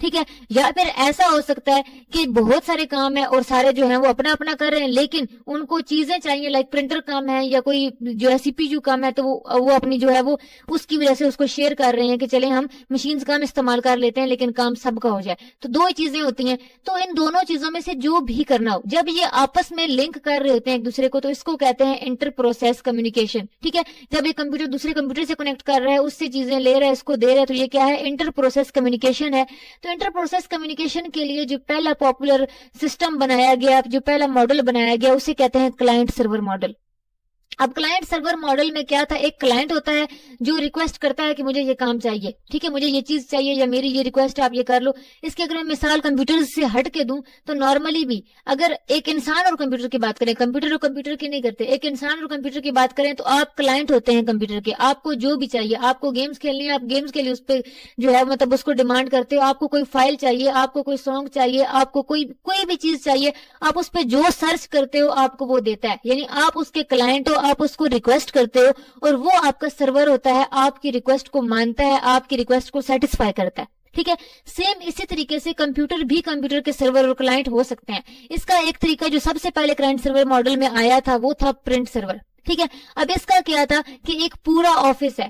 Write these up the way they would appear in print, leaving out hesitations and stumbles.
ٹھیک ہے. یا پھر ایسا ہو سکتا ہے کہ بہت سارے کام ہیں اور سارے جو ہیں وہ اپنا اپنا کر رہے ہیں، لیکن ان کو چیزیں چاہیے، لائک پرنٹر کام ہے یا کوئی جو ہے سی پی یو کام ہے، تو وہ اپنی جو ہے وہ اس کی وجہ سے اس کو شیئر کر رہے ہیں کہ چلیں ہم مشینز کام استعمال کر لیتے ہیں لیکن کام سب کا ہو جائے. تو دو چیزیں ہوتی ہیں. تو ان دونوں چیزوں میں سے جو بھی کرنا ہو، جب یہ آپس میں لنک کر رہے ہوتے ہیں ایک دوسرے کو، تو اس کو کہتے ہیں انٹر پروسیس کمیونیکیشن. ٹھیک ہے. جب ایک کمپیوٹر دوسرے کمپیوٹر سے کنیکٹ کر رہا ہے، اس سے چیزیں لے رہا ہے، اس کو دے رہا ہے، تو یہ کیا ہے؟ انٹر پروسیس کمیونیکیشن ہے. تو انٹر پروسیس کمیونیکیشن کے لیے جو پہلا پاپولر سسٹم بنایا گیا، جو پہلا ماڈل بنایا گیا، اسے کہتے ہیں کلائنٹ سرور ماڈل. اب کلائنٹ سرور ماڈل میں کیا تھا؟ ایک کلائنٹ ہوتا ہے جو ریکویسٹ کرتا ہے کہ مجھے یہ کام چاہیے، ٹھیک ہے، مجھے یہ چیز چاہیے یا میری یہ ریکویسٹ آپ یہ کر لو. اس کی اگر میں مثال کمپیوٹر سے ہٹ کے دوں تو نارملی بھی اگر ایک انسان اور کمپیوٹر کی بات کریں، کمپیوٹر اور کمپیوٹر کی نہیں کرتے، ایک انسان اور کمپیوٹر کی بات کریں تو آپ کلائنٹ ہوتے ہیں کمپیوٹر کے. آپ کو جو بھی چاہیے، آپ کو گیمز کھیلنی ہے، آپ گیمز کے لیے اس پہ جو ہے مطلب اس کو ڈیمانڈ کرتے ہو. آپ کو کوئی فائل چاہیے، آپ کو کوئی سانگ چاہیے، آپ کو کوئی بھی چیز چاہیے، آپ اس پہ جو سرچ کرتے ہو آپ کو وہ دیتا ہے. یعنی آپ اس کے کلائنٹ ہو، آپ اس کو ریکویسٹ کرتے ہو اور وہ آپ کا سرور ہوتا ہے، آپ کی ریکویسٹ کو مانتا ہے، آپ کی ریکویسٹ کو سیٹسفائی کرتا ہے. ٹھیک ہے. سیم اسی طریقے سے کمپیوٹر بھی کمپیوٹر کے سرور اور کلائنٹ ہو سکتے ہیں. اس کا ایک طریقہ جو سب سے پہلے کلائنٹ سرور ماڈل میں آیا تھا وہ تھا پرنٹ سرور. ٹھیک ہے. اب اس کا کیا تھا کہ ایک پورا آفس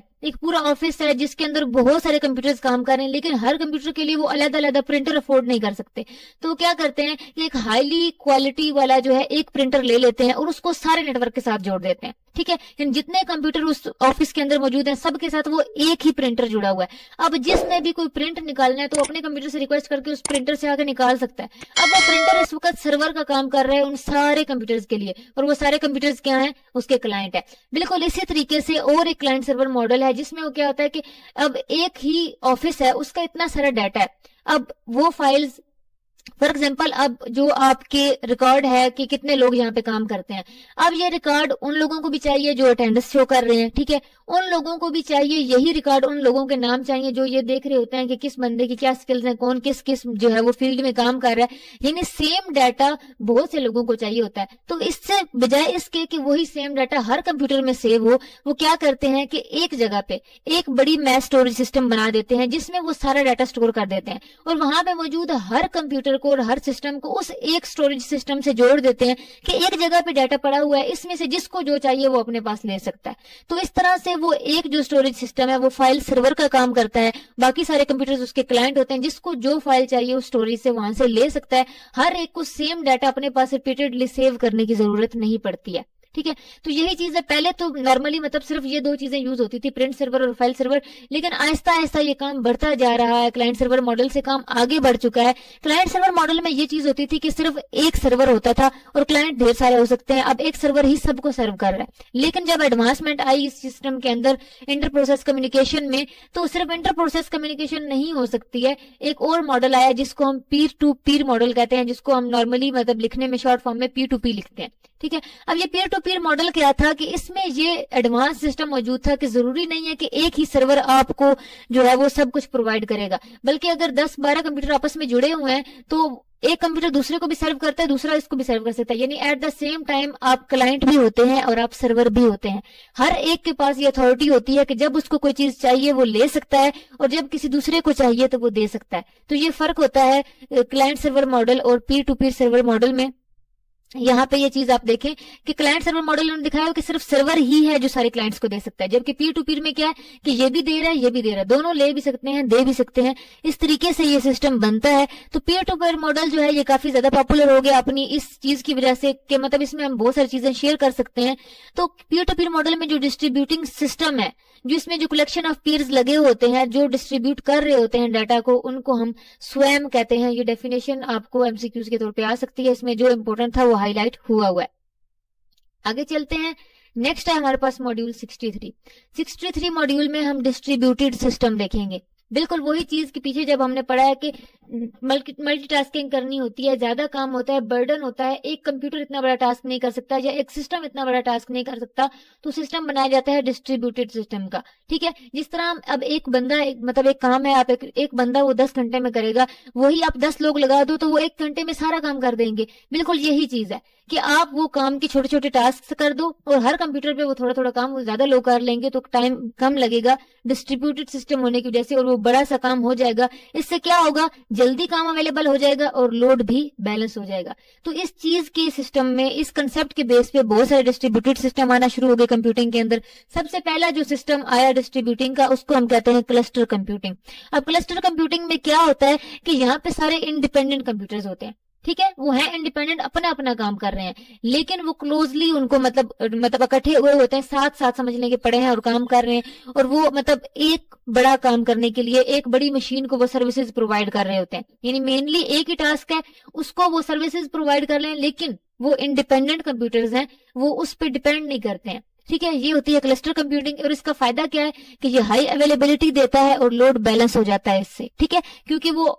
ہے جس کے اندر بہت سارے کمپیوٹرز کام کر رہے ہیں، لیکن ہر کمپیوٹر کے لیے وہ علیحدہ پرنٹر افورڈ نہیں کر سکتے. تو کیا کرتے ہیں کہ ایک ہائیلی کوالٹی والا جو ہے ایک پرنٹر لے لیتے ہیں اور اس کو سارے نیٹ ورک کے ساتھ جوڑ دیتے ہیں. ٹھیک ہے. یعنی جتنے کمپیوٹر اس آفس کے اندر موجود ہیں سب کے ساتھ وہ ایک ہی پرنٹر جڑا ہوا ہے. اب جس نے بھی کوئی پرنٹ نکالنا ہے تو اپنے کمپیوٹر سے ریکویسٹ کر کے اس پرنٹر سے آگے نکال سکتا ہے. اب وہ پرنٹر اس وقت سرور کا کام کر رہا ہے ان سارے کمپیوٹرز کے لیے، اور وہ سارے کمپیوٹرز کیا ہیں؟ اس کے کلائنٹ ہے. بالکل اسی طریقے سے اور ایک کلائنٹ سرور ماڈل ہے جس میں وہ کیا ہوتا ہے کہ اب ایک ہی آفس ہے، اس کا اتنا سارا ڈیٹا ہے. اب وہ فائلز فار ایگزامپل اب جو آپ کے ریکارڈ ہے کہ کتنے لوگ یہاں پہ کام کرتے ہیں، اب یہ ریکارڈ ان لوگوں کو بھی چاہیے جو اٹینڈنس شو کر رہے ہیں. ٹھیک ہے. ان لوگوں کو بھی چاہیے یہی ریکارڈ، ان لوگوں کے نام چاہیے جو یہ دیکھ رہے ہوتے ہیں کہ کس بندے کی کیا سکلز ہیں، کون کس جو ہے وہ فیلڈ میں کام کر رہا ہے. یعنی سیم ڈیٹا بہت سے لوگوں کو چاہیے ہوتا ہے. تو اس سے بجائے اس کے کہ وہی سیم ڈیٹا ہر کمپیوٹر میں سیو ہو، وہ کیا کرتے ہیں کہ ایک جگہ پہ ایک بڑی میس اسٹوریج سسٹم بنا دیتے ہیں جس میں وہ سارا ڈیٹا اسٹور کر دیتے ہیں، اور وہاں پہ موجود ہر کمپیوٹر کو اور ہر سسٹم کو اس ایک اسٹوریج سسٹم سے جوڑ دیتے ہیں کہ ایک جگہ پہ ڈیٹا پڑا ہوا ہے، اس میں سے جس کو جو چاہیے وہ اپنے پاس لے سکتا ہے. تو اس طرح سے وہ ایک جو اسٹوریج سسٹم ہے وہ فائل سرور کا کام کرتا ہے، باقی سارے کمپیوٹر اس کے کلائنٹ ہوتے ہیں، جس کو جو فائل چاہیے اس اسٹوریج سے وہاں سے لے سکتا ہے. ہر ایک کو سیم ڈیٹا اپنے پاس ریپیٹڈلی سیو کرنے کی ضرورت نہیں پڑتی ہے. ٹھیک ہے. تو یہی چیز ہے. پہلے تو نارملی مطلب صرف یہ دو چیزیں یوز ہوتی تھی، پرنٹ سرور اور فائل سرور، لیکن آہستہ آہستہ یہ کام بڑھتا جا رہا ہے. کلائنٹ سرور ماڈل سے کام آگے بڑھ چکا ہے. کلائنٹ سرور ماڈل میں یہ چیز ہوتی تھی کہ صرف ایک سرور ہوتا تھا اور کلائنٹ ڈھیر سارے ہو سکتے ہیں. اب ایک سرور ہی سب کو سرو کر رہا ہے. لیکن جب ایڈوانسمنٹ آئی اس سسٹم کے اندر انٹر پروسیس کمیونیکیشن میں، تو صرف انٹر پروسیس کمیونیکیشن نہیں ہو سکتی ہے. ایک اور ماڈل آیا جس کو ہم پیر ٹو پیر ماڈل کہتے ہیں، جس کو ہم نارملی مطلب لکھنے میں شارٹ فارم میں پی ٹو پی لکھتے ہیں. ٹھیک ہے. اب یہ پیئر ٹو پیئر ماڈل کیا تھا کہ اس میں یہ ایڈوانس سسٹم موجود تھا کہ ضروری نہیں ہے کہ ایک ہی سرور آپ کو جو ہے وہ سب کچھ پرووائڈ کرے گا، بلکہ اگر 10-12 کمپیوٹر آپس میں جڑے ہوئے ہیں تو ایک کمپیوٹر دوسرے کو بھی سرو کرتا ہے، دوسرا اس کو بھی سرو کر سکتا ہے. یعنی ایٹ دا سیم ٹائم آپ کلائنٹ بھی ہوتے ہیں اور آپ سرور بھی ہوتے ہیں. ہر ایک کے پاس یہ اتھارٹی ہوتی ہے کہ جب اس کو کوئی چیز چاہیے وہ لے سکتا ہے، اور جب کسی دوسرے کو چاہیے تو وہ دے سکتا ہے. تو یہ فرق ہوتا ہے کلائنٹ سرور ماڈل اور peer to peer server model میں. یہاں پہ یہ چیز آپ دیکھیں کہ کلائنٹ سرور ماڈل نے دکھایا کہ صرف سرور ہی ہے جو سارے کلائنٹس کو دے سکتا ہے، جبکہ پیئر ٹو پیئر میں کیا ہے کہ یہ بھی دے رہا ہے یہ بھی دے رہا ہے، دونوں لے بھی سکتے ہیں دے بھی سکتے ہیں. اس طریقے سے یہ سسٹم بنتا ہے. تو پیئر ٹو پیئر ماڈل جو ہے یہ کافی زیادہ پاپولر ہو گیا اپنی اس چیز کی وجہ سے کہ مطلب اس میں ہم بہت ساری چیزیں شیئر کر سکتے ہیں. تو پیئر ٹو پیئر ماڈل میں جو ڈسٹریبیوٹنگ سسٹم ہے، جس میں جو کلیکشن آف پیئرز لگے ہوتے ہیں جو ڈسٹریبیوٹ کر رہے ہوتے ہیں ڈیٹا کو، ان کو ہم سویم کہتے ہیں. یہ ڈیفینیشن آپ کو MCQs کے طور پہ آ سکتی ہے. اس میں جو امپورٹنٹ تھا وہ ہائی لائٹ ہوا ہے. آگے چلتے ہیں. نیکسٹ ہے ہمارے پاس ماڈیول 63 ماڈیول میں ہم ڈسٹریبیوٹیڈ سسٹم دیکھیں گے. بالکل وہی چیز کے پیچھے جب ہم نے پڑھا ہے کہ ملٹی ٹاسکنگ کرنی ہوتی ہے، زیادہ کام ہوتا ہے، برڈن ہوتا ہے، ایک کمپیوٹر اتنا بڑا ٹاسک نہیں کر سکتا یا ایک سسٹم اتنا بڑا ٹاسک نہیں کر سکتا، تو سسٹم بنایا جاتا ہے ڈسٹریبیوٹیڈ سسٹم کا. ٹھیک ہے. جس طرح اب ایک بندہ مطلب ایک کام ہے، آپ ایک بندہ وہ 10 گھنٹے میں کرے گا، وہی آپ 10 لوگ لگا دو تو وہ 1 گھنٹے میں سارا کام کر دیں گے. بالکل یہی چیز ہے کہ آپ وہ کام کی چھوٹے چھوٹے ٹاسک کر دو اور ہر کمپیوٹر پہ وہ تھوڑا تھوڑا کام زیادہ لوگ کر لیں گے تو ٹائم کم لگے گا ڈسٹریبیوٹیڈ سسٹم ہونے کی وجہ سے، اور وہ بڑا سا کام ہو جائے گا. اس سے کیا ہوگا، جلدی کام اویلیبل ہو جائے گا اور لوڈ بھی بیلنس ہو جائے گا. تو اس چیز کے سسٹم میں, اس کنسپٹ کے بیس پہ بہت سارے ڈسٹریبیوٹیڈ سسٹم آنا شروع ہو گئے کمپیوٹنگ کے اندر. سب سے پہلا جو سسٹم آیا ڈسٹریبیوٹنگ کا, اس کو ہم کہتے ہیں کلسٹر کمپیوٹنگ. اب کلسٹر کمپیوٹنگ میں کیا ہوتا ہے کہ یہاں پہ سارے انڈیپینڈنٹ کمپیوٹرز ہوتے ہیں, ٹھیک ہے, وہ ہیں انڈیپینڈنٹ, اپنا اپنا کام کر رہے ہیں, لیکن وہ کلوزلی ان کو مطلب اکٹھے ہوئے ہوتے ہیں, ساتھ سمجھنے کے پڑے ہیں اور کام کر رہے ہیں, اور وہ مطلب ایک بڑا کام کرنے کے لیے ایک بڑی مشین کو وہ سروسز پرووائڈ کر رہے ہوتے ہیں. یعنی مینلی ایک ہی ٹاسک ہے, اس کو وہ سروسز پرووائڈ کر رہے ہیں, لیکن وہ انڈیپینڈنٹ کمپیوٹرز ہیں, وہ اس پہ ڈیپینڈ نہیں کرتے ہیں. ٹھیک ہے, یہ ہوتی ہے کلسٹر کمپیوٹنگ. اور اس کا فائدہ کیا ہے کہ یہ ہائی اویلیبلٹی دیتا ہے اور لوڈ بیلنس ہو جاتا ہے اس سے. ٹھیک ہے, کیونکہ وہ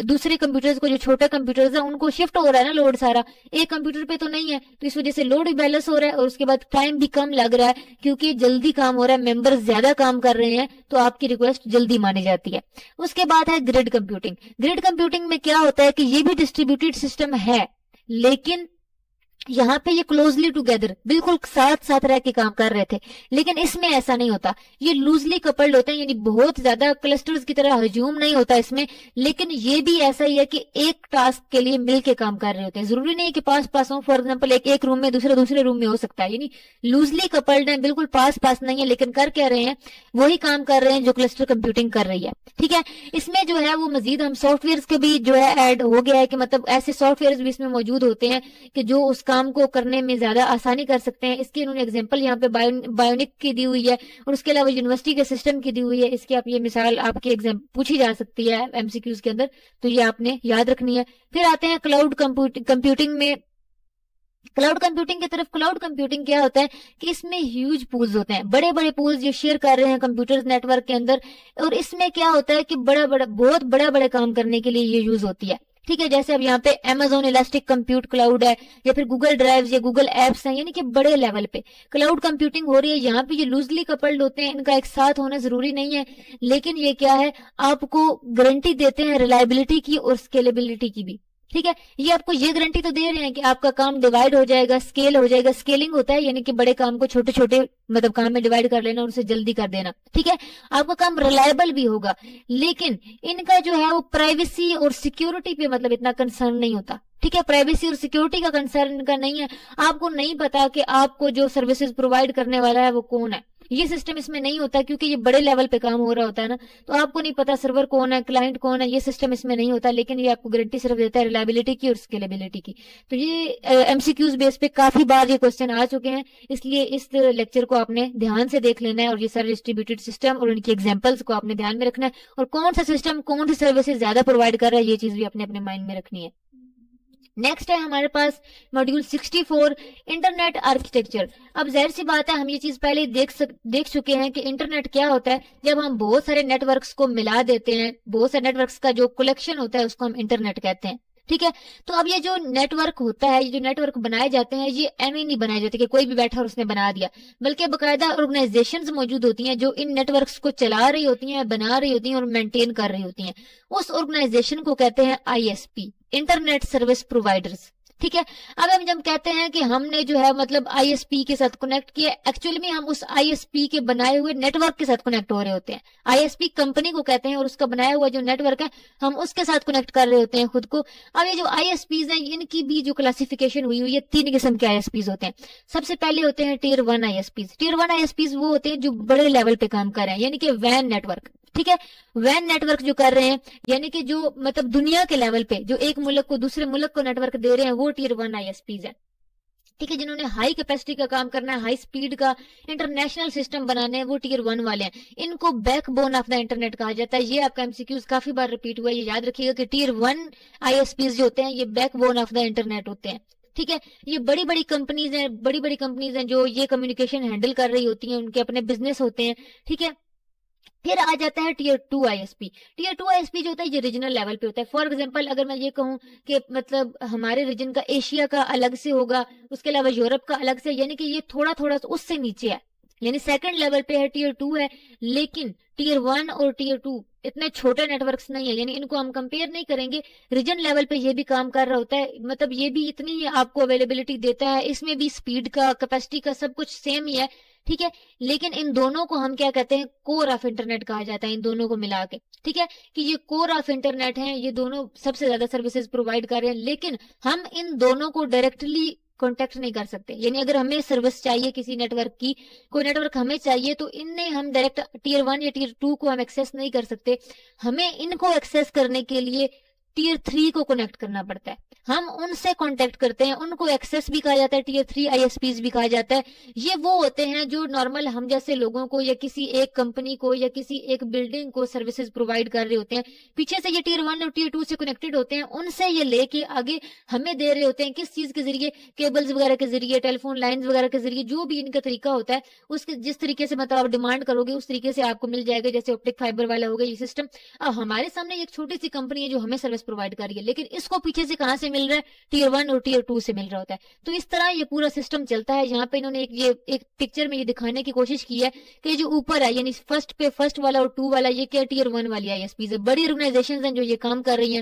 دوسرے کمپیوٹرز کو, جو چھوٹے کمپیوٹرز ہیں ان کو شفٹ ہو رہا ہے نا لوڈ سارا, ایک کمپیوٹر پہ تو نہیں ہے, تو اس وجہ سے لوڈ بھی بیلنس ہو رہا ہے, اور اس کے بعد ٹائم بھی کم لگ رہا ہے کیونکہ جلدی کام ہو رہا ہے, ممبرز زیادہ کام کر رہے ہیں, تو آپ کی ریکویسٹ جلدی مانی جاتی ہے. اس کے بعد ہے گریڈ کمپیوٹنگ. گریڈ کمپیوٹنگ میں کیا ہوتا ہے کہ یہ بھی ڈسٹریبیوٹیڈ سسٹم ہے, لیکن یہاں پہ یہ کلوزلی ٹوگیدر بالکل ساتھ رہ کے کام کر رہے تھے, لیکن اس میں ایسا نہیں ہوتا, یہ لوزلی کپلڈ ہوتے ہیں, یعنی بہت زیادہ کلسٹرز کی طرح ہجوم نہیں ہوتا اس میں, لیکن یہ بھی ایسا ہی ہے کہ ایک ٹاسک کے لیے مل کے کام کر رہے ہوتے ہیں. ضروری نہیں کہ پاس ہوں, فار ایگزامپل ایک روم میں دوسرے روم میں ہو سکتا ہے, یعنی لوزلی کپلڈ ہیں, بالکل پاس نہیں ہے, لیکن کر کیا رہے ہیں, وہی کام کر رہے ہیں جو کلسٹر کمپیوٹنگ کر رہی ہے. ٹھیک ہے, اس میں جو ہے وہ مزید ہم سافٹ ویئرز کے بھی جو ہے ایڈ ہو گیا ہے, کہ مطلب ایسے سافٹ ویئرز بھی اس میں موجود ہوتے ہیں کہ جو اس کام کو کرنے میں زیادہ آسانی کر سکتے ہیں. اس کی انہوں نے اگزامپل یہاں پہ بایونک کی دی ہوئی ہے, اور اس کے علاوہ یونیورسٹی کے سسٹم کی دی ہوئی ہے. اس کی آپ یہ مثال آپ کی ایگزام پوچھی جا سکتی ہے ایم سی کیوز کے اندر, تو یہ آپ نے یاد رکھنی ہے. پھر آتے ہیں کلاؤڈ کمپیوٹنگ میں. کلاؤڈ کمپیوٹنگ کی طرف, کلاؤڈ کمپیوٹنگ کیا ہوتا ہے کہ اس میں ہیوج پولز ہوتے ہیں, بڑے پولز جو شیئر کر رہے ہیں کمپیوٹر نیٹ ورک کے اندر, اور اس میں کیا ہوتا ہے کہ بہت بڑے کام کرنے کے لیے یہ یوز ہوتی ہے. ٹھیک ہے, جیسے اب یہاں پہ Amazon Elastic Compute Cloud ہے, یا پھر گوگل ڈرائیوز یا گوگل ایپس ہیں, یعنی کہ بڑے لیول پہ کلاؤڈ کمپیوٹنگ ہو رہی ہے. یہاں پہ یہ لوزلی کپلڈ ہوتے ہیں, ان کا ایک ساتھ ہونا ضروری نہیں ہے, لیکن یہ کیا ہے, آپ کو گارنٹی دیتے ہیں ریلائبلٹی کی اور اسکیلیبلٹی کی بھی. ٹھیک ہے, یہ آپ کو یہ گارنٹی تو دے رہے ہیں کہ آپ کا کام ڈیوائڈ ہو جائے گا, اسکیل ہو جائے گا. اسکیلنگ ہوتا ہے یعنی کہ بڑے کام کو چھوٹے مطلب کام میں ڈیوائڈ کر لینا اور اسے جلدی کر دینا. ٹھیک ہے, آپ کا کام ریلائبل بھی ہوگا, لیکن ان کا جو ہے وہ پرائیویسی اور سیکیورٹی پہ مطلب اتنا کنسرن نہیں ہوتا. ٹھیک ہے, پرائیویسی اور سیکیورٹی کا کنسرن ان کا نہیں ہے. آپ کو نہیں پتا کہ آپ کو جو سروسز پرووائڈ کرنے والا ہے وہ کون ہے, یہ سسٹم اس میں نہیں ہوتا, کیونکہ یہ بڑے لیول پہ کام ہو رہا ہوتا ہے نا, تو آپ کو نہیں پتا سرور کون ہے, کلائنٹ کون ہے, یہ سسٹم اس میں نہیں ہوتا. لیکن یہ آپ کو گارنٹی صرف دیتا ہے ریلائبلٹی کی اور اسکیلیبلٹی کی. تو یہ ایم سی کیوز بیس پہ کافی بار یہ کوسچن آ چکے ہیں, اس لیے اس لیکچر کو آپ نے دھیان سے دیکھ لینا ہے, اور یہ سارے ڈسٹریبیوٹیڈ سسٹم اور ان کی ایگزامپلس کو آپ نے دھیان میں رکھنا ہے, اور کون سا سسٹم کون سی سروسز زیادہ پرووائڈ کر رہا ہے, یہ چیز بھی اپنے مائنڈ میں رکھنی ہے. نیکسٹ ہے ہمارے پاس ماڈیول 64 انٹرنیٹ آرکیٹیکچر. اب ظاہر سی بات ہے, ہم یہ چیز پہلے دیکھ چکے ہیں کہ انٹرنیٹ کیا ہوتا ہے. جب ہم بہت سارے نیٹ ورکس کو ملا دیتے ہیں, بہت سارے نیٹ ورکس کا جو کلیکشن ہوتا ہے اس کو ہم انٹرنیٹ کہتے ہیں. ٹھیک ہے, تو اب یہ جو نیٹ ورک ہوتا ہے, یہ جو نیٹ ورک بنائے جاتے ہیں, یہ ایویں نہیں بنائے جاتے کہ کوئی بھی بیٹھا اور اس نے بنا دیا, بلکہ باقاعدہ آرگنائزیشنز موجود ہوتی ہیں جو ان نیٹ ورکس کو چلا رہی ہوتی ہیں, بنا رہی ہوتی ہیں اور مینٹین کر رہی ہوتی ہیں. اس آرگنائزیشن کو کہتے ہیں آئی ایس پی, انٹرنیٹ سروس پرووائڈرز. ٹھیک ہے, اب ہم جب کہتے ہیں کہ ہم نے جو ہے مطلب آئی ایس پی کے ساتھ کنیکٹ کیا, ایکچولی میں ہم اس آئی ایس پی کے بنائے ہوئے نیٹ ورک کے ساتھ کنیکٹ ہو رہے ہوتے ہیں. آئی ایس پی کمپنی کو کہتے ہیں, اور اس کا بنایا ہوا جو نیٹ ورک ہے ہم اس کے ساتھ کنیکٹ کر رہے ہوتے ہیں خود کو. اب یہ جو آئی ایس پیز ہیں, ان کی بھی جو کلاسیفیکیشن ہوئی ہوئی ہے, 3 قسم کے آئی ایس پیز ہوتے ہیں. سب سے پہلے ہوتے ہیں tier 1 I S Ps. Tier 1 I S Ps وہ ہوتے ہیں جو بڑے لیول پہ کام کر رہے ہیں, یعنی کہ وین نیٹ ورک. ٹھیک ہے, وین نیٹ ورک جو کر رہے ہیں, یعنی کہ جو مطلب دنیا کے لیول پہ جو ایک ملک کو دوسرے ملک کو نیٹ ورک دے رہے ہیں, وہ ٹیئر 1 آئی ایس پیز ہے. ٹھیک ہے, جنہوں نے ہائی کیپیسٹی کا کام کرنا ہے, ہائی سپیڈ کا انٹرنیشنل سسٹم بنانے ہیں, وہ ٹیئر 1 والے ہیں. ان کو back bone of the internet کہا جاتا ہے. یہ آپ کا ایم سی کیوز کافی بار ریپیٹ ہوا ہے, یہ یاد رکھیے گا کہ ٹیئر 1 آئی ایس پیز جو ہوتے ہیں یہ back bone of the internet ہوتے ہیں. ٹھیک ہے, یہ بڑی کمپنیز ہیں جو یہ کمیونیکیشن ہینڈل کر رہی ہوتی ہیں, ان کے اپنے بزنس ہوتے ہیں. ٹھیک ہے, پھر آ جاتا ہے tier 2 I S P. Tier 2 I S P جو ہوتا ہے یہ ریجنل لیول پہ ہوتا ہے. فار ایگزامپل اگر میں یہ کہوں کہ مطلب ہمارے ریجن کا ایشیا کا الگ سے ہوگا, اس کے علاوہ یورپ کا الگ سے, یعنی کہ یہ تھوڑا اس سے نیچے ہے, یعنی سیکنڈ لیول پہ ہے, ٹیئر 2 ہے. لیکن ٹیئر 1 اور ٹیئر 2 اتنے چھوٹے نیٹ ورکس نہیں ہے, یعنی ان کو ہم کمپیئر نہیں کریں گے. ریجن لیول پہ یہ بھی کام کر رہا ہوتا ہے, مطلب یہ بھی اتنی آپ کو اویلیبلٹی دیتا ہے, اس میں بھی سپیڈ کا, کیپیسٹی کا سب کچھ سیم ہی ہے. ٹھیک ہے. لیکن ان دونوں کو ہم کیا کہتے ہیں, کور آف انٹرنیٹ کہا جاتا ہے ان دونوں کو ملا کے. ٹھیک ہے, کہ یہ کور آف انٹرنیٹ ہیں, یہ دونوں سب سے زیادہ سروسز پرووائڈ کر رہے ہیں, لیکن ہم ان دونوں کو ڈائریکٹلی کانٹیکٹ نہیں کر سکتے. یعنی اگر ہمیں سروس چاہیے کسی نیٹ ورک کی, کوئی نیٹ ورک ہمیں چاہیے, تو ان میں ہم ڈائریکٹ ٹیئر 1 یا ٹیئر 2 کو ہم ایکسیس نہیں کر سکتے. ہمیں ان کو ایکسیس کرنے کے لیے ٹیئر 3 کو کنیکٹ کرنا پڑتا ہے. ہم ان سے کانٹیکٹ کرتے ہیں, ان کو ایکسیس بھی کہا جاتا ہے, ٹیئر 3 آئی ایس پیز بھی کہا جاتا ہے. یہ وہ ہوتے ہیں جو نارمل ہم جیسے لوگوں کو یا کسی ایک کمپنی کو یا کسی ایک بلڈنگ کو سروسز پرووائڈ کر رہے ہوتے ہیں. پیچھے سے یہ ٹیئر 1 اور ٹیئر 2 سے کنیکٹڈ ہوتے ہیں, ان سے یہ لے کے آگے ہمیں دے رہے ہوتے ہیں. کس چیز کے ذریعے, کیبلز وغیرہ کے ذریعے, ٹیلی فون لائنز وغیرہ کے ذریعے, جو بھی ان کا طریقہ ہوتا ہے, اس کے جس طریقے سے مطلب آپ ڈیمانڈ کرو گے اس طریقے سے آپ کو مل جائے گا. جیسے آپٹک فائبر والا ہوگا یہ سسٹم. اب ہمارے سامنے ایک چھوٹی سی کمپنی ہے جو ہمیں سروس پرووائڈ کر رہی ہے, لیکن اس کو پیچھے سے کہاں سے مل رہا ہے, ٹیئر 1 اور ٹیئر 2 سے مل رہا ہوتا ہے. تو اس طرح یہ پورا سسٹم چلتا ہے. یہاں پہ انہوں نے ایک پکچر میں یہ دکھانے کی کوشش کی ہے کہ جو اوپر ہے یعنی فرسٹ والا اور 2 والا, یہ کیا ٹیئر 1 والی آئی ایس پیز ہے, بڑی آرگنائزیشنز ہیں جو یہ کام کر رہی ہیں.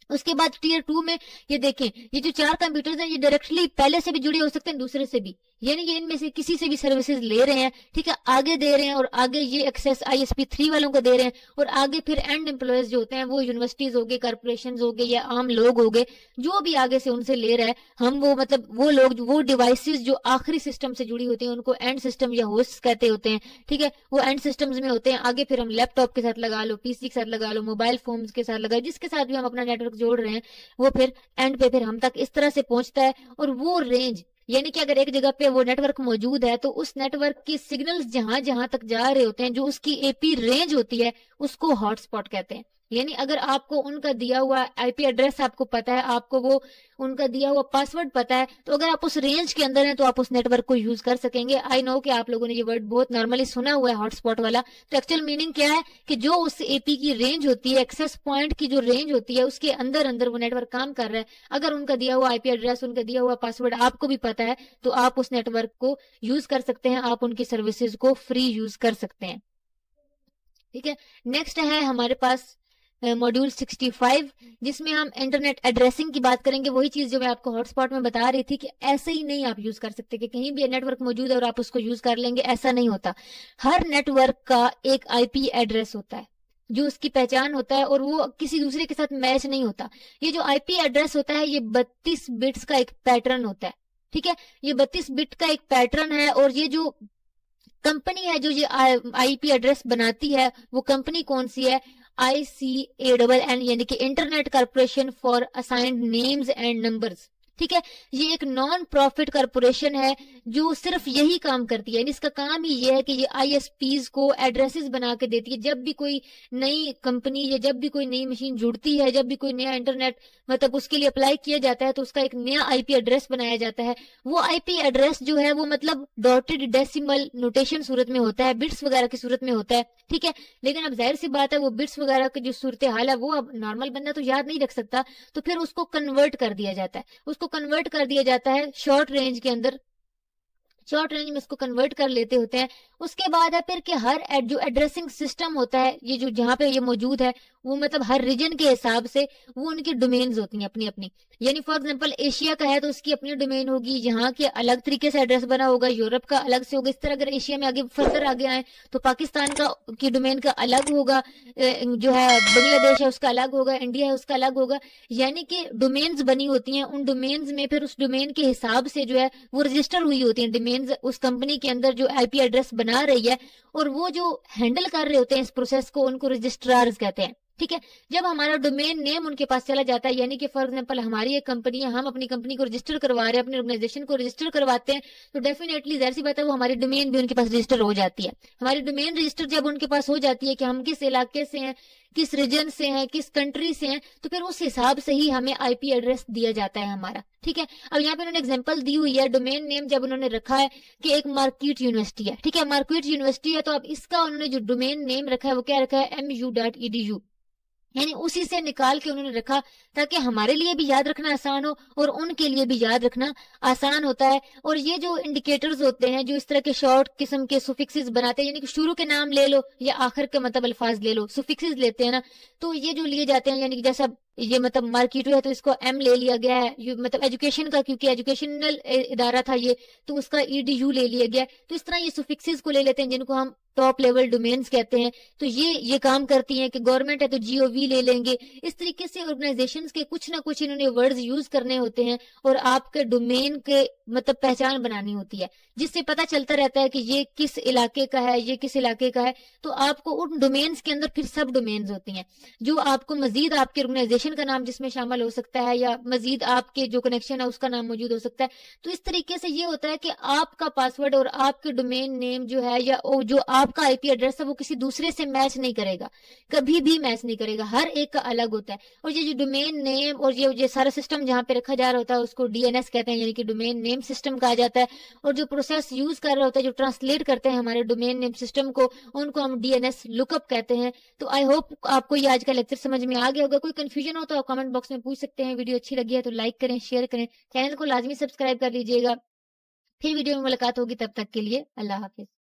اس کے بعد ٹیئر 2 میں یہ دیکھیں, یہ جو 4 کمپیوٹرز ہیں یہ ڈائریکٹلی پہلے سے بھی جڑے ہو سکتے ہیں, دوسرے سے بھی, یعنی یہ ان میں سے کسی سے بھی سروسز لے رہے ہیں. ٹھیک ہے, آگے دے رہے ہیں, اور آگے یہ ایکسیس آئی ایس پی 3 والوں کو دے رہے ہیں, اور آگے پھر اینڈ امپلائیز جو ہوتے ہیں وہ یونیورسٹیز ہو گئے, کارپوریشنز ہو گئے, یا عام لوگ ہو گئے, جو بھی آگے سے ان سے لے رہا ہے. ہم وہ مطلب وہ لوگ وہ ڈیوائسز جو آخری سسٹم سے جڑی ہوتی ہیں ان کو اینڈ سسٹم یا ہوسٹ کہتے ہوتے ہیں. ٹھیک ہے, وہ اینڈ سسٹمز میں ہوتے ہیں. آگے پھر ہم لیپ ٹاپ کے ساتھ لگا لو, پی سی کے ساتھ لگا لو, موبائل فونز کے ساتھ لگا, جس کے ساتھ بھی ہم اپنا نیٹ ورک جوڑ رہے ہیں, وہ پھر اینڈ پہ پھر ہم تک اس طرح سے پہنچتا ہے. اور وہ رینج یعنی کہ اگر ایک جگہ پہ وہ نیٹ ورک موجود ہے تو اس نیٹ ورک کی سگنلز جہاں جہاں تک جا رہے ہوتے ہیں, جو اس کی اے پی رینج ہوتی ہے, اس کو ہاٹ اسپاٹ کہتے ہیں. یعنی اگر آپ کو ان کا دیا ہوا آئی پی ایڈریس آپ کو پتا ہے, آپ کو وہ ان کا دیا ہوا پاسورڈ پتا ہے, تو اگر آپ اس رینج کے اندر ہیں تو آپ اس نیٹ ورک کو یوز کر سکیں گے. آئی نو کہ آپ لوگوں نے یہ ورڈ بہت نارملی سنا ہوا ہے ہاٹ اسپاٹ والا. تو ایکچوئل میننگ کیا ہے کہ جو اس اے پی کی رینج ہوتی ہے, ایکسیس پوائنٹ کی جو رینج ہوتی ہے, اس کے اندر وہ نیٹ ورک کام کر رہا ہے. اگر ان کا دیا ہوا آئی پی ایڈریس, ان کا دیا ہوا پاسورڈ آپ کو بھی پتا ہے, تو آپ اس نیٹ ورک کو یوز کر سکتے ہیں, آپ ان کی سروسز کو فری یوز کر سکتے ہیں. ٹھیک ہے, نیکسٹ ہے ہمارے پاس ماڈیول 65, جس میں ہم انٹرنیٹ ایڈریسنگ کی بات کریں گے. وہی چیز جو میں آپ کو ہاٹ اسپاٹ میں بتا رہی تھی کہ ایسے ہی نہیں آپ یوز کر سکتے کہ کہیں بھی نیٹ ورک موجود ہے اور آپ اس کو یوز کر لیں گے, ایسا نہیں ہوتا. ہر نیٹ ورک کا ایک آئی پی ایڈریس ہوتا ہے جو اس کی پہچان ہوتا ہے, اور وہ کسی دوسرے کے ساتھ میچ نہیں ہوتا. یہ جو آئی پی ایڈریس ہوتا ہے یہ 32 بٹس کا ایک پیٹرن ہوتا ہے. ٹھیک ہے, یہ 32 بٹ کا ایک پیٹرن ہے. اور یہ جو کمپنی ہے جو یہ آئی پی ایڈریس بناتی ہے, وہ کمپنی کون سی ہے, ICANN, یعنی کہ internet corporation for assigned names and numbers. ٹھیک ہے, یہ ایک نان پروفٹ کارپوریشن ہے جو صرف یہی کام کرتی ہے. یعنی اس کا کام ہی یہ ہے کہ یہ آئی ایس پیز کو ایڈریسز بنا کے دیتی ہے. جب بھی کوئی نئی کمپنی یا جب بھی کوئی نئی مشین جڑتی ہے, جب بھی کوئی نیا انٹرنیٹ مطلب اس کے لیے اپلائی کیا جاتا ہے, تو اس کا ایک نیا آئی پی ایڈریس بنایا جاتا ہے. وہ آئی پی ایڈریس جو ہے وہ مطلب ڈاٹڈ ڈیسیمل نوٹیشن صورت میں ہوتا ہے, بٹس وغیرہ کی صورت میں ہوتا ہے. ٹھیک ہے, لیکن اب ظاہر سی بات ہے وہ بٹس وغیرہ کی جو صورتحال ہے وہ اب نارمل بندہ تو یاد نہیں رکھ سکتا, تو پھر اس کو کنورٹ کر دیا جاتا ہے. اس کو کنورٹ کر دیا جاتا ہے شارٹ رینج کے اندر, شارٹ رینج میں اس کو کنورٹ کر لیتے ہوتے ہیں. اس کے بعد ہے پھر کہ ہر جو ایڈریسنگ سسٹم ہوتا ہے, یہ جو جہاں پہ یہ موجود ہے, وہ مطلب ہر ریجن کے حساب سے وہ ان کی ڈومینز ہوتی ہیں اپنی اپنی. یعنی فار ایگزامپل ایشیا کا ہے تو اس کی اپنی ڈومین ہوگی, یہاں کے الگ طریقے سے ایڈریس بنا ہوگا, یورپ کا الگ سے ہوگا. اس طرح اگر ایشیا میں آگے فردر آگے آئیں تو پاکستان کی ڈومین کا الگ ہوگا, جو ہے بنگلہ دیش ہے اس کا الگ ہوگا, انڈیا ہے اس کا الگ ہوگا. یعنی کہ ڈومینز بنی ہوتی ہیں, ان ڈومینز میں پھر اس ڈومین کے حساب سے جو ہے وہ رجسٹر ہوئی ہوتی ہیں ڈومینز اس کمپنی کے اندر جو آئی پی ایڈریس بنا رہی ہے. اور وہ جو ہینڈل کر رہے ہوتے ہیں اس پروسیس کو, ان کو رجسٹرارز کہتے ہیں. ٹھیک ہے, جب ہمارا ڈومین نیم ان کے پاس چلا جاتا ہے, یعنی کہ فار ایگزامپل ہماری ایک کمپنی ہے, ہم اپنی کمپنی کو رجسٹر کروا رہے ہیں, اپنی آرگنائزیشن کو رجسٹر کرواتے ہیں, تو ڈیفینیٹلی ظاہر سی بات ہے وہ ہماری ڈومین بھی ان کے پاس رجسٹر ہو جاتی ہے. ہماری ڈومین رجسٹر جب ان کے پاس ہو جاتی ہے کہ ہم کس علاقے سے ہیں, کس ریجن سے ہیں, کس کنٹری سے ہیں, تو پھر اس حساب سے ہی ہمیں آئی پی ایڈریس دیا جاتا ہے ہمارا. ٹھیک ہے, اب یہاں پہ انہوں نے ایگزامپل دی ہوئی ہے. ڈومین نیم جب انہوں نے رکھا ہے کہ ایک مارکیٹ یونیورسٹی ہے, ٹھیک ہے, مارکیٹ یونیورسٹی ہے, تو اب اس کا انہوں نے جو ڈومین نیم رکھا ہے وہ کیا رکھا ہے, mu.edu, یعنی اسی سے نکال کے انہوں نے رکھا تاکہ ہمارے لیے بھی یاد رکھنا آسان ہو اور ان کے لیے بھی یاد رکھنا آسان ہوتا ہے. اور یہ جو انڈیکیٹرز ہوتے ہیں جو اس طرح کے شارٹ قسم کے سفکسز بناتے ہیں, یعنی کہ شروع کے نام لے لو یا آخر کے مطلب الفاظ لے لو, سفکسز لیتے ہیں نا, تو یہ جو لیے جاتے ہیں, یعنی کہ جیسا یہ مطلب مارکیٹو ہے تو اس کو ایم لے لیا گیا ہے، مطلب ایجوکیشن کا کیونکہ ایجوکیشنل ادارہ تھا یہ تو اس کا EDU لے لیا گیا. تو اس طرح یہ سفکسز کو لے لیتے ہیں جن کو ہم ٹاپ لیول ڈومینز کہتے ہیں. تو یہ کام کرتی ہیں کہ گورنمنٹ ہے تو GOV لے لیں گے. اس طریقے سے آرگنائزیشنز کے کچھ نہ کچھ انہوں نے ورڈز یوز کرنے ہوتے ہیں اور آپ کے ڈومین کے مطلب پہچان بنانی ہوتی ہے جس سے پتہ چلتا رہتا ہے کہ یہ کس علاقے کا ہے، یہ کس علاقے کا ہے. تو آپ کو ان ڈومینز کے اندر پھر سب ڈومینز ہوتی ہیں جو آپ کو مزید آپ کے آرگنائزیشن کا نام جس میں شامل ہو سکتا ہے یا مزید آپ کے جو کنیکشن ہے اس کا نام موجود ہو سکتا ہے. تو اس طریقے سے یہ ہوتا ہے کہ آپ کا پاسورڈ اور آپ کے ڈومین نیم جو ہے یا جو آپ کا IP ایڈریس ہے وہ کسی دوسرے سے میچ نہیں کرے گا، کبھی بھی میچ نہیں کرے گا، ہر ایک کا الگ ہوتا ہے. اور یہ جو ڈومین نیم اور یہ سارا سسٹم جہاں پہ رکھا جا رہا ہوتا ہے اس کو DNS کہتے ہیں، یعنی کہ ڈومین نیم سسٹم کہا جاتا ہے. اور جو پروسیس یوز کر رہا ہوتا ہے، جو ٹرانسلیٹ کرتے ہیں ہمارے ڈومین نیم سسٹم کو، ان کو ہم DNS لک اپ کہتے ہیں. تو آئی ہوپ آپ کو یہ آج کا لیکچر سمجھ میں آ گیا ہوگا. کوئی کنفیوژن ہو تو آپ کمنٹ باکس میں پوچھ سکتے ہیں. ویڈیو اچھی لگی ہے تو لائک کریں، شیئر کریں، چینل کو لازمی سبسکرائب کر لیجیے گا. پھر ویڈیو میں ملاقات ہوگی، تب تک کے لیے اللہ حافظ.